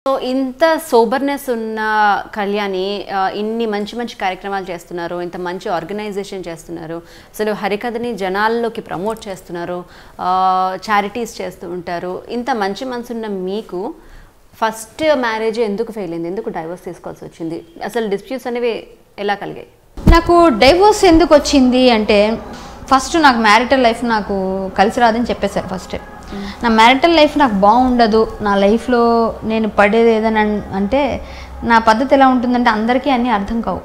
So ఇంత సోబర్నెస్ ఉన్న కళ్యాణి ఇన్ని మంచి మంచి కార్యక్రమాలు చేస్తున్నారు, ఇంత మంచి ఆర్గనైజేషన్ చేస్తున్నారు, అసలు హరికథని జనాల్లోకి ప్రమోట్ చేస్తున్నారు, చారిటీస్ చేస్తూ ఉంటారు. ఇంత మంచి మనసున్న మీకు ఫస్ట్ మ్యారేజ్ ఎందుకు ఫెయిల్ అయింది? ఎందుకు డైవోర్స్ తీసుకోవాల్సి వచ్చింది? అసలు డిస్ప్యూట్స్ అనేవి ఎలా కలిగాయి? నాకు డైవోర్స్ ఎందుకు వచ్చింది అంటే, ఫస్ట్ నాకు మ్యారిటల్ లైఫ్ నాకు కలిసి రాదని చెప్పేశారు ఫస్ట్. నా మ్యారిటల్ లైఫ్ నాకు బాగుండదు, నా లైఫ్లో నేను పడేది ఏదైనా అంటే నా పద్ధతి ఎలా ఉంటుందంటే అందరికీ అన్నీ అర్థం కావు.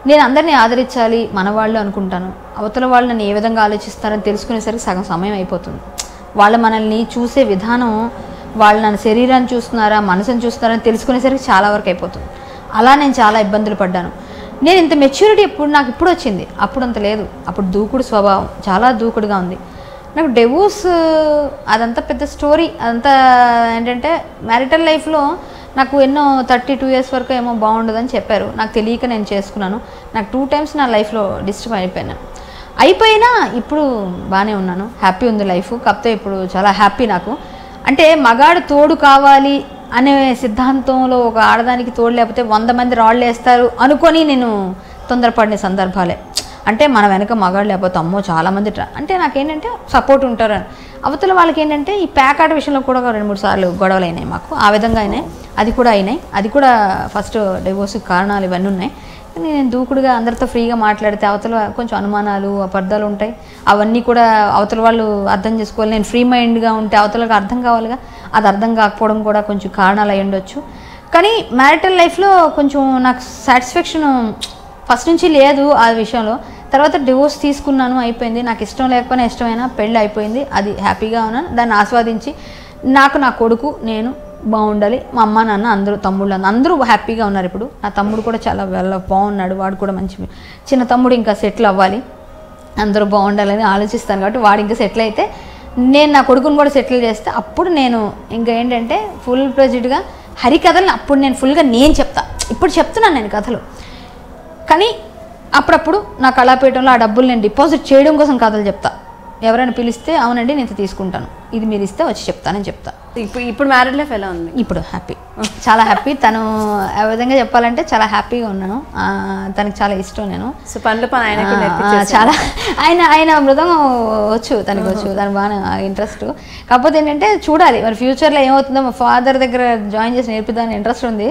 నేను అందరినీ ఆదరించాలి మనవాళ్ళు అనుకుంటాను, అవతల వాళ్ళు నన్ను ఏ విధంగా ఆలోచిస్తారని తెలుసుకునేసరికి సగం సమయం అయిపోతుంది. వాళ్ళు మనల్ని చూసే విధానం, వాళ్ళు నన్ను శరీరాన్ని చూస్తున్నారా మనసుని చూస్తున్నారని తెలుసుకునేసరికి చాలా వరకు అయిపోతుంది. అలా నేను చాలా ఇబ్బందులు పడ్డాను. నేను ఇంత మెచ్యూరిటీ నాకు ఇప్పుడు వచ్చింది, అప్పుడు అంత లేదు. అప్పుడు దూకుడు స్వభావం, చాలా దూకుడుగా ఉంది. నాకు డివోర్స్ అదంతా పెద్ద స్టోరీ. అదంతా ఏంటంటే మ్యారిటల్ లైఫ్లో నాకు ఎన్నో 32 years వరకు ఏమో బాగుండదని చెప్పారు. నాకు తెలియక నేను చేసుకున్నాను. నాకు 2 times నా లైఫ్లో డిస్టర్బ్ అయిపోయినా ఇప్పుడు బాగానే ఉన్నాను, హ్యాపీ ఉంది లైఫ్. కాకపోతే ఇప్పుడు చాలా హ్యాపీ నాకు. అంటే మగాడు తోడు కావాలి అనే సిద్ధాంతంలో ఒక ఆడదానికి తోడు లేకపోతే 100 మంది రాళ్ళు వేస్తారు అనుకొని నేను తొందరపడిన సందర్భాలే. అంటే మన వెనక మగాడు లేకపోతే అమ్మో చాలామంది అంటే నాకేంటంటే సపోర్ట్ ఉంటారని. అవతల వాళ్ళకి ఏంటంటే ఈ ప్యాకాట విషయంలో కూడా 2-3 సార్లు గొడవలు అయినాయి మాకు. ఆ విధంగా అయినాయి, అది కూడా ఫస్ట్ డివోర్స్కి కారణాలు ఇవన్నీ ఉన్నాయి. కానీ నేను దూకుడుగా అందరితో ఫ్రీగా మాట్లాడితే అవతల కొంచెం అనుమానాలు అపార్థాలు ఉంటాయి. అవన్నీ కూడా అవతల వాళ్ళు అర్థం చేసుకోవాలి. నేను ఫ్రీ మైండ్గా ఉంటే అవతలకు అర్థం కావాలిగా, అది అర్థం కాకపోవడం కూడా కొంచెం కారణాలు అయి ఉండొచ్చు. కానీ మ్యారిటల్ లైఫ్లో కొంచెం నాకు సాటిస్ఫాక్షన్ ఫస్ట్ నుంచి లేదు ఆ విషయంలో. తర్వాత డివోర్స్ తీసుకున్నాను, అయిపోయింది. నాకు ఇష్టం లేకపోయినా ఇష్టమైనా పెళ్ళి అయిపోయింది, అది హ్యాపీగా ఉన్నాను. దాన్ని ఆస్వాదించి నాకు నా కొడుకు నేను బాగుండాలి, మా అమ్మ నాన్న అందరూ తమ్ముళ్ళు అందరూ హ్యాపీగా ఉన్నారు. ఇప్పుడు నా తమ్ముడు కూడా చాలా బాగున్నాడు, వాడు కూడా మంచి చిన్న తమ్ముడు ఇంకా సెటిల్ అవ్వాలి, అందరూ బాగుండాలని ఆలోచిస్తాను. కాబట్టి వాడు ఇంకా సెటిల్ అయితే నేను నా కొడుకుని కూడా సెటిల్ చేస్తే అప్పుడు నేను ఇంకా ఏంటంటే ఫుల్ ప్రెజెడ్గా హరికథల్ని అప్పుడు నేను ఫుల్గా నేను చెప్తా. ఇప్పుడు చెప్తున్నాను నేను కథలు, కానీ అప్పుడప్పుడు నా కళాపీఠంలో ఆ డబ్బులు నేను డిపాజిట్ చేయడం కోసం కథలు చెప్తా. ఎవరైనా పిలిస్తే అవునండి నేను తీసుకుంటాను, ఇది మీరు ఇస్తే వచ్చి చెప్తానని చెప్తా. ఇప్పుడు మ్యారేజ్ లైఫ్ ఎలా ఉంది? ఇప్పుడు హ్యాపీ, చాలా హ్యాపీ. తను ఆ విధంగా చెప్పాలంటే చాలా హ్యాపీగా ఉన్నాను. తనకి చాలా ఇష్టం నేను. సో పనులు చాలా ఆయన మృదంగం వచ్చు, తనకి వచ్చు, తను బాగా ఇంట్రెస్ట్. కాకపోతే ఏంటంటే చూడాలి మరి ఫ్యూచర్లో ఏమవుతుందో. మా ఫాదర్ దగ్గర జాయిన్ చేసి నేర్పిద్దామని ఇంట్రెస్ట్ ఉంది.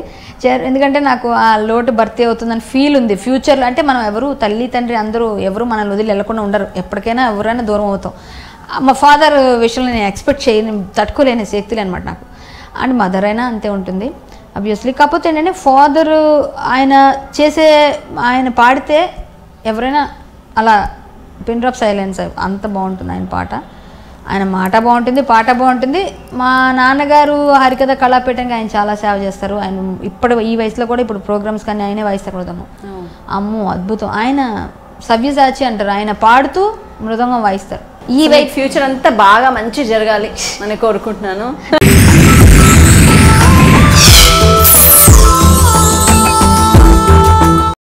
ఎందుకంటే నాకు ఆ లోటు భర్తీ అవుతుందని ఫీల్ ఉంది ఫ్యూచర్లో. అంటే మనం ఎవరు తల్లి తండ్రి అందరూ ఎవరు మనల్ని వదిలి వెళ్ళకుండా ఉండరు, ఎప్పటికైనా ఎవరైనా దూరం అవుతాం. మా ఫాదర్ విషయంలో నేను ఎక్స్పెక్ట్ చేయని తట్టుకోలేని శక్తులు అనమాట నాకు. అండ్ మదర్ అయినా అంతే ఉంటుంది అబ్వియస్లీ. కాకపోతే ఏంటంటే ఫాదర్ ఆయన పాడితే ఎవరైనా అలా పిన్ డ్రాప్ సైలెన్స్ అంత బాగుంటుంది ఆయన పాట. ఆయన మాట బాగుంటుంది, పాట బాగుంటుంది. మా నాన్నగారు హరికథ కళాపీఠంగా ఆయన చాలా సేవ చేస్తారు. ఆయన ఇప్పుడు ఈ వయసులో కూడా ఇప్పుడు ప్రోగ్రామ్స్ కానీ ఆయనే వాయిస్తారు మృదంగం. అమ్మో అద్భుతం. ఆయన సవ్యసాచి అంటారు, ఆయన పాడుతూ మృదంగం వాయిస్తారు. ఈ వైట్ ఫ్యూచర్ అంతా బాగా మంచి జరగాలి అని కోరుకుంటున్నాను.